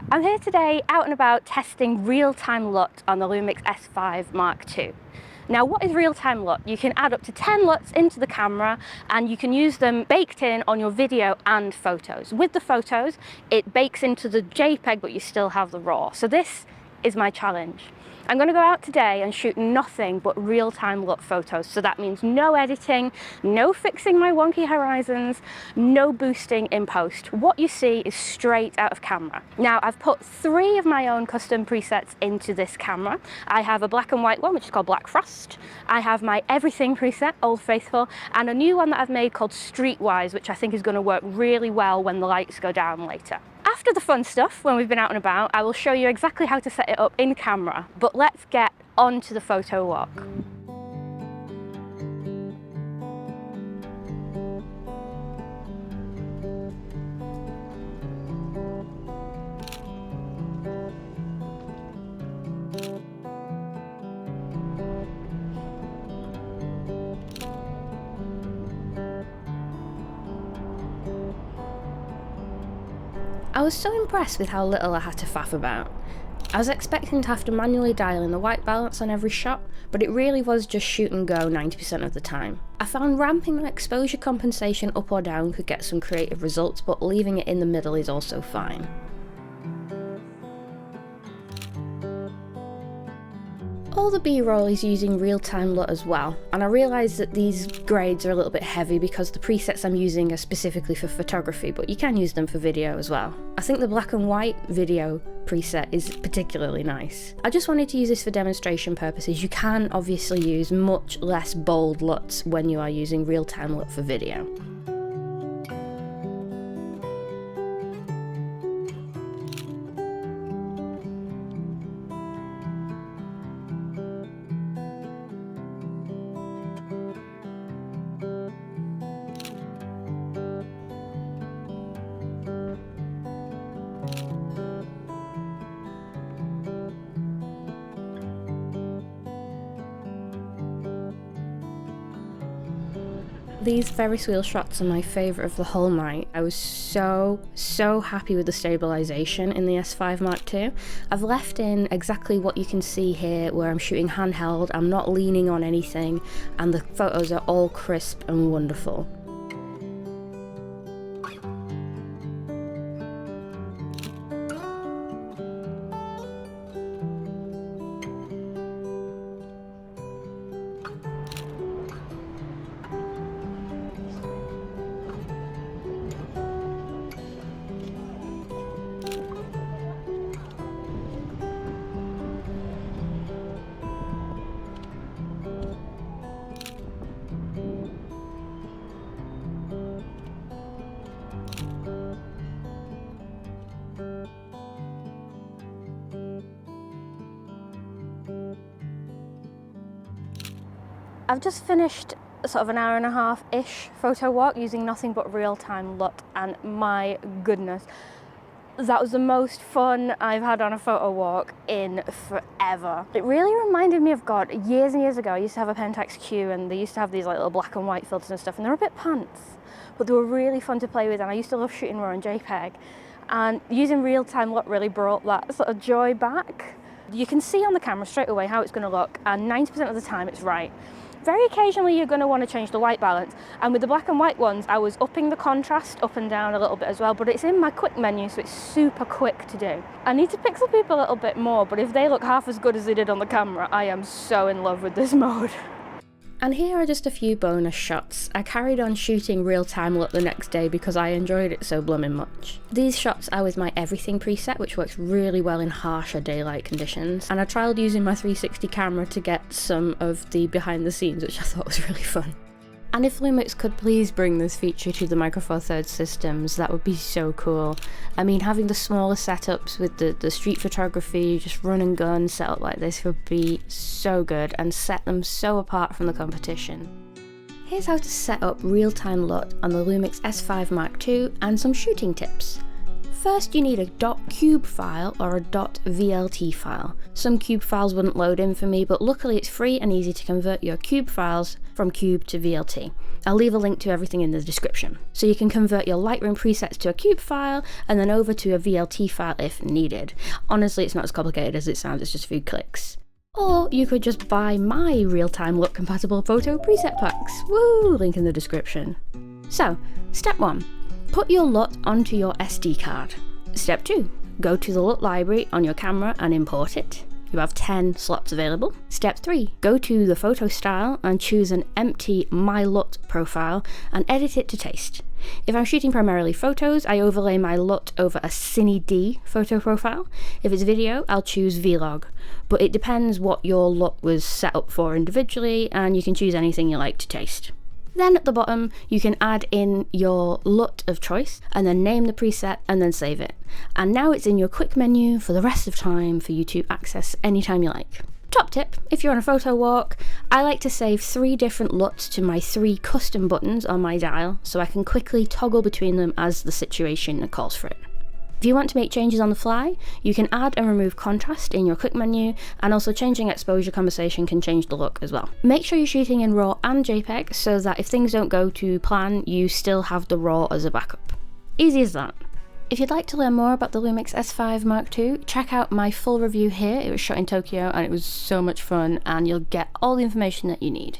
I'm here today out and about testing real-time LUT on the Lumix S5 Mark II. Now, what is real-time LUT? You can add up to 10 LUTs into the camera and you can use them baked in on your video and photos. With the photos, it bakes into the JPEG, but you still have the RAW. So this is my challenge. I'm going to go out today and shoot nothing but real-time LUT photos. So that means no editing, no fixing my wonky horizons, no boosting in post. What you see is straight out of camera. Now, I've put 3 of my own custom presets into this camera. I have a black and white one, which is called Black Frost. I have my everything preset, Old Faithful, and a new one that I've made called Streetwise, which I think is going to work really well when the lights go down later. After the fun stuff, when we've been out and about, I will show you exactly how to set it up in camera, but let's get on to the photo walk. I was so impressed with how little I had to faff about. I was expecting to have to manually dial in the white balance on every shot, but it really was just shoot and go 90% of the time. I found ramping my exposure compensation up or down could get some creative results, but leaving it in the middle is also fine. All the B-roll is using real-time LUT as well, and I realise that these grades are a little bit heavy because the presets I'm using are specifically for photography, but you can use them for video as well. I think the black and white video preset is particularly nice. I just wanted to use this for demonstration purposes. You can obviously use much less bold LUTs when you are using real-time LUT for video. These Ferris wheel shots are my favourite of the whole night. I was so happy with the stabilisation in the S5 Mark II. I've left in exactly what you can see here, where I'm shooting handheld, I'm not leaning on anything, and the photos are all crisp and wonderful. I've just finished sort of an hour and a half-ish photo walk using nothing but real-time LUT, and my goodness, that was the most fun I've had on a photo walk in forever. It really reminded me of, God, years and years ago, I used to have a Pentax Q and they used to have these like little black and white filters and stuff, and they were a bit pants, but they were really fun to play with, and I used to love shooting RAW and JPEG, and using real-time LUT really brought that sort of joy back. You can see on the camera straight away how it's going to look, and 90% of the time it's right. Very occasionally you're going to want to change the white balance, and with the black and white ones I was upping the contrast up and down a little bit as well, but it's in my quick menu, so it's super quick to do. I need to pixel peep a little bit more, but if they look half as good as they did on the camera, I am so in love with this mode. And here are just a few bonus shots. I carried on shooting real-time LUT the next day because I enjoyed it so blooming much. These shots are with my everything preset, which works really well in harsher daylight conditions, and I trialled using my 360 camera to get some of the behind the scenes, which I thought was really fun. And if Lumix could please bring this feature to the Micro Four Thirds systems, that would be so cool. I mean, having the smaller setups with the street photography, just run and gun set up like this would be so good and set them so apart from the competition. Here's how to set up real-time LUT on the Lumix S5 Mark II and some shooting tips. First, you need a .cube file or a .vlt file. Some cube files wouldn't load in for me, but luckily it's free and easy to convert your cube files from cube to VLT. I'll leave a link to everything in the description. So you can convert your Lightroom presets to a cube file and then over to a VLT file if needed. Honestly, it's not as complicated as it sounds, it's just a few clicks. Or you could just buy my Real Time LUT compatible photo preset packs. Woo! Link in the description. So, step 1. Put your LUT onto your SD card. Step 2. Go to the LUT library on your camera and import it. You have 10 slots available. Step 3. Go to the photo style and choose an empty My LUT profile and edit it to taste. If I'm shooting primarily photos, I overlay my LUT over a Cine D photo profile. If it's video, I'll choose Vlog. But it depends what your LUT was set up for individually, and you can choose anything you like to taste. Then at the bottom, you can add in your LUT of choice and then name the preset and then save it. And now it's in your quick menu for the rest of time for you to access anytime you like. Top tip, if you're on a photo walk, I like to save 3 different LUTs to my 3 custom buttons on my dial so I can quickly toggle between them as the situation calls for it. If you want to make changes on the fly, you can add and remove contrast in your quick menu, and also changing exposure conversation can change the look as well. Make sure you're shooting in RAW and JPEG so that if things don't go to plan, you still have the RAW as a backup. Easy as that. If you'd like to learn more about the Lumix S5 Mark II, check out my full review here. It was shot in Tokyo and it was so much fun, and you'll get all the information that you need.